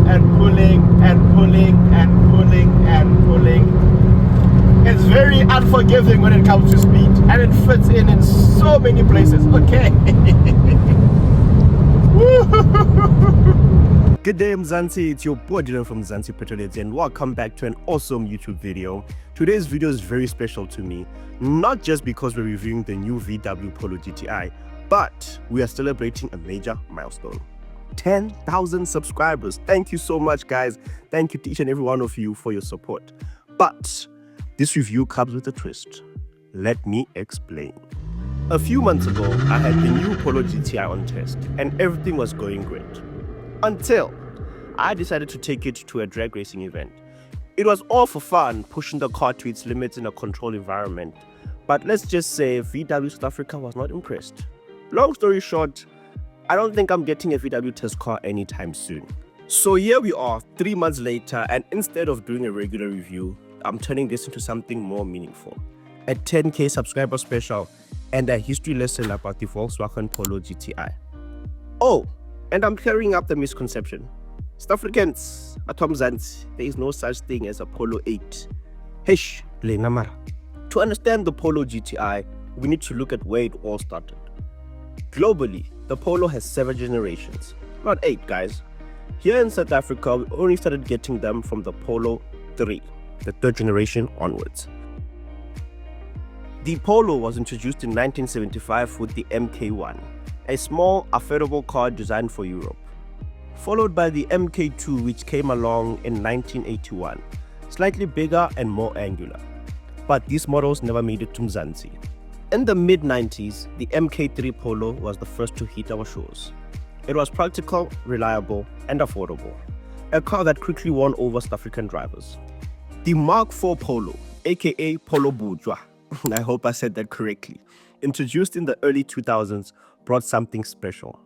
and pulling and pulling and pulling and pulling. It's very unforgiving when it comes to speed, and it fits in so many places. Okay. Good day, Mzansi. It's your boy Dylan from Mzansi Petrolheads, and welcome back to an awesome YouTube video. Today's video is very special to me, not just because we're reviewing the new VW Polo GTI, but we are celebrating a major milestone. 10,000 subscribers. Thank you so much, guys. Thank you to each and every one of you for your support. But this review comes with a twist. Let me explain. A few months ago, I had the new Polo GTI on test, and everything was going great. Until I decided to take it to a drag racing event. It was all for fun, pushing the car to its limits in a controlled environment. But let's just say VW South Africa was not impressed. Long story short, I don't think I'm getting a VW test car anytime soon. So here we are, 3 months later, and instead of doing a regular review, I'm turning this into something more meaningful. A 10K subscriber special and a history lesson about the Volkswagen Polo GTI. Oh, and I'm clearing up the misconception. South Africans, at Mzansi, there is no such thing as a Polo 8. Hesh, le namara. To understand the Polo GTI, we need to look at where it all started. Globally, the Polo has 7 generations, not 8, guys. Here in South Africa, we only started getting them from the Polo 3, the 3rd generation onwards. The Polo was introduced in 1975 with the MK1, a small, affordable car designed for Europe, followed by the MK2, which came along in 1981, slightly bigger and more angular. But these models never made it to Mzansi. In the mid-90s, the MK3 Polo was the first to hit our shores. It was practical, reliable, and affordable, a car that quickly won over South African drivers. The Mark IV Polo, aka Polo Bujwa, I hope I said that correctly, introduced in the early 2000s, brought something special,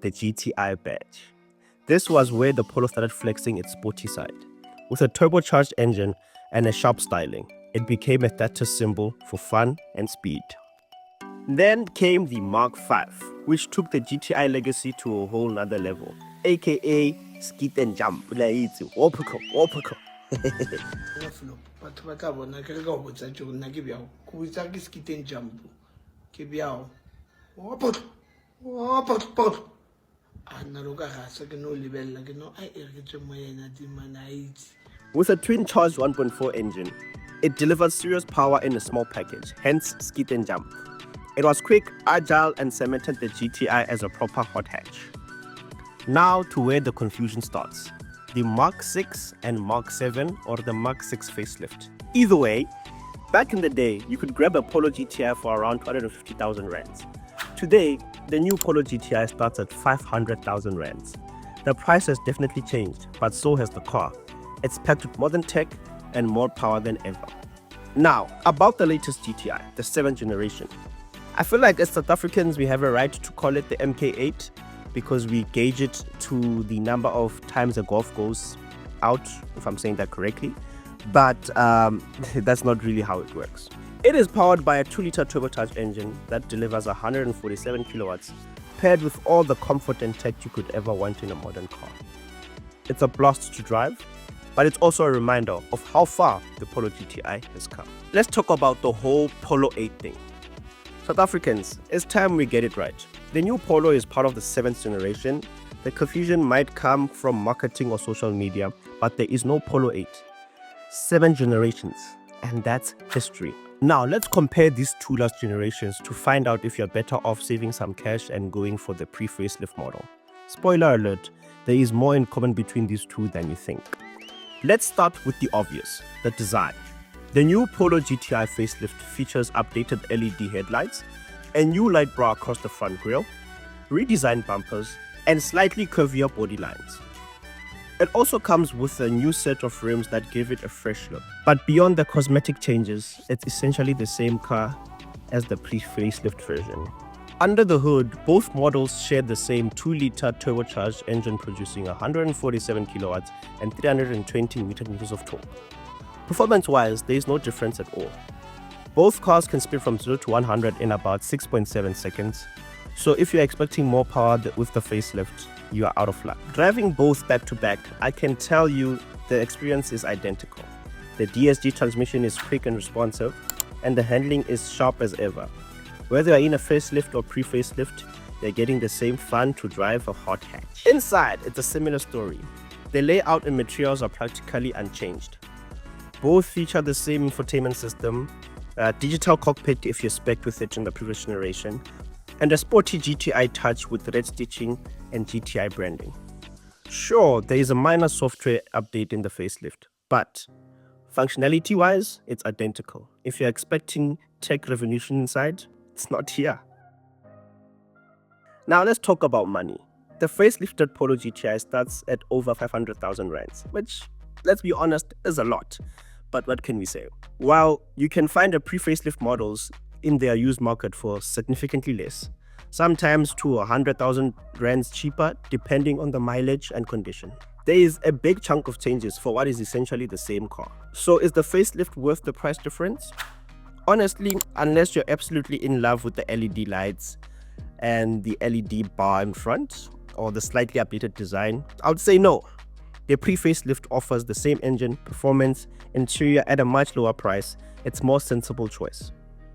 the GTI badge. This was where the Polo started flexing its sporty side. With a turbocharged engine and a sharp styling, it became a status symbol for fun and speed. Then came the Mark V, which took the GTI legacy to a whole nother level, aka skit and jump. With a twin-charged 1.4 engine, it delivered serious power in a small package, hence skit and jump. It was quick, agile, and cemented the GTI as a proper hot hatch. Now to where the confusion starts. The Mark 6 and Mark 7 or the Mark 6 facelift. Either way, back in the day, you could grab a Polo GTI for around 250,000 rands. Today, the new Polo GTI starts at 500,000 rands. The price has definitely changed, but so has the car. It's packed with modern tech and more power than ever. Now, about the latest GTI, the 7th generation. I feel like as South Africans, we have a right to call it the MK8 because we gauge it to the number of times a Golf goes out, if I'm saying that correctly. But that's not really how it works. It is powered by a 2-liter turbocharged engine that delivers 147 kilowatts, paired with all the comfort and tech you could ever want in a modern car. It's a blast to drive, but it's also a reminder of how far the Polo GTI has come. Let's talk about the whole Polo 8 thing. South Africans, it's time we get it right. The new Polo is part of the 7th generation. The confusion might come from marketing or social media, but there is no Polo 8. 7 generations, and that's history. Now let's compare these 2 last generations to find out if you're better off saving some cash and going for the pre-facelift model. Spoiler alert, there is more in common between these 2 than you think. Let's start with the obvious, the design. The new Polo GTI facelift features updated LED headlights, a new light bar across the front grille, redesigned bumpers, and slightly curvier body lines. It also comes with a new set of rims that give it a fresh look. But beyond the cosmetic changes, it's essentially the same car as the pre-facelift version. Under the hood, both models share the same 2-liter turbocharged engine producing 147 kilowatts and 320 Nm of torque. Performance-wise, there is no difference at all. Both cars can speed from 0 to 100 in about 6.7 seconds, so if you're expecting more power with the facelift, you are out of luck. Driving both back to back, I can tell you the experience is identical. The DSG transmission is quick and responsive, and the handling is sharp as ever. Whether you're in a facelift or pre-facelift, you're getting the same fun to drive a hot hatch. Inside, it's a similar story. The layout and materials are practically unchanged. Both feature the same infotainment system, digital cockpit if you're spec'd with it in the previous generation, and a sporty GTI touch with red stitching and GTI branding. Sure, there is a minor software update in the facelift, but functionality-wise, it's identical. If you're expecting tech revolution inside, it's not here. Now let's talk about money. The facelifted Polo GTI starts at over 500,000 rands, which, let's be honest, is a lot. But what can we say? While you can find the pre-facelift models in their used market for significantly less, sometimes to 100,000 rands cheaper depending on the mileage and condition. There is a big chunk of changes for what is essentially the same car. So is the facelift worth the price difference? Honestly, unless you're absolutely in love with the LED lights and the LED bar in front or the slightly updated design, I would say no. The pre-facelift offers the same engine, performance, interior at a much lower price. It's a more sensible choice,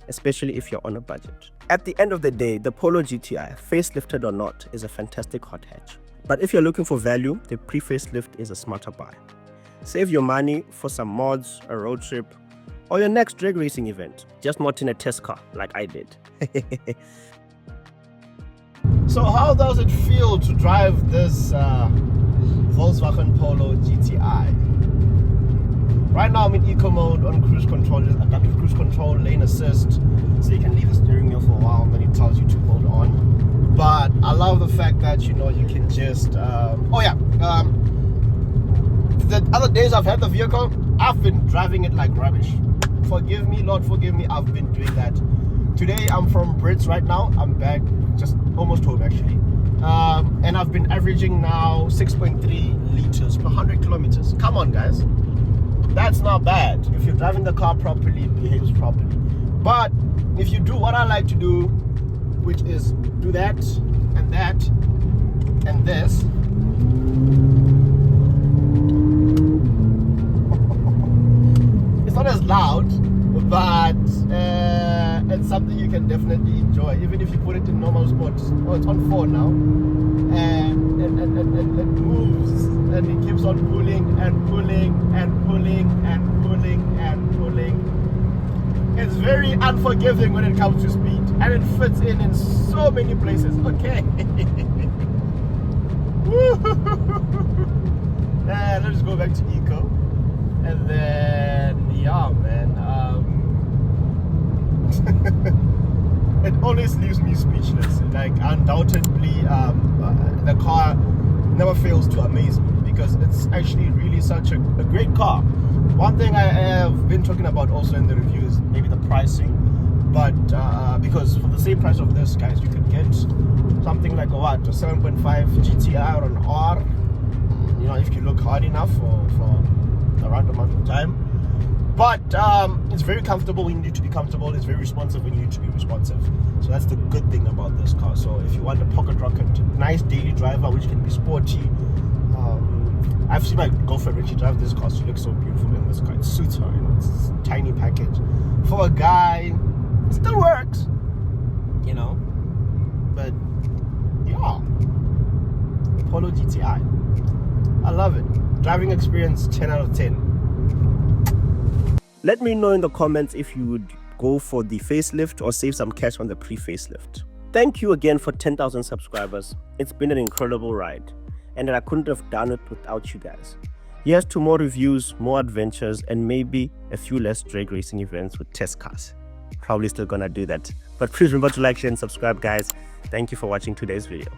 especially if you're on a budget. At the end of the day, the Polo GTI, facelifted or not, is a fantastic hot hatch. But if you're looking for value, the pre-facelift is a smarter buy. Save your money for some mods, a road trip, or your next drag racing event, just not in a test car like I did. So how does it feel to drive this Volkswagen Polo GTI? Right now I'm in eco mode on cruise control, adaptive cruise control, lane assist, so you can leave the steering wheel for a while and then it tells you to hold on. But I love the fact that, you know, you can just the other days I've had the vehicle, I've been driving it like rubbish. Forgive me, Lord, forgive me, I've been doing that. Today I'm from Brits right now. I'm back, just almost home actually. And I've been averaging now 6.3 liters per 100 kilometers. Come on, guys. That's not bad. If you're driving the car properly, it behaves properly. But if you do what I like to do, which is do that, and this, it's not as loud, but it's something you can definitely enjoy, even if you put it in normal sport. Oh, it's on 4 now, and it moves, and it keeps on pulling and pulling and pulling and pulling and pulling. It's very unforgiving when it comes to speed, and it fits in so many places. Okay. And let's go back to eco, and then yeah, man. It always leaves me speechless. Like, undoubtedly, the car never fails to amaze me because it's actually really such a great car. One thing I have been talking about also in the review is maybe the pricing, but because for the same price of this, guys, you could get something like a 7.5 GTI or an R, you know, if you look hard enough for the right amount of time. But it's very comfortable when you need to be comfortable. It's very responsive when you need to be responsive. So that's the good thing about this car. So if you want a pocket rocket, nice daily driver, which can be sporty. I've seen my girlfriend when she drives this car. She looks so beautiful in this car. It suits her. You know, it's a tiny package. For a guy, it still works. You know. But yeah, Polo GTI. I love it. Driving experience 10 out of 10. Let me know in the comments if you would go for the facelift or save some cash on the pre-facelift. Thank you again for 10,000 subscribers. It's been an incredible ride, and I couldn't have done it without you guys. Here's to more reviews, more adventures, and maybe a few less drag racing events with test cars. Probably still gonna do that. But please remember to like, share, and subscribe, guys. Thank you for watching today's video.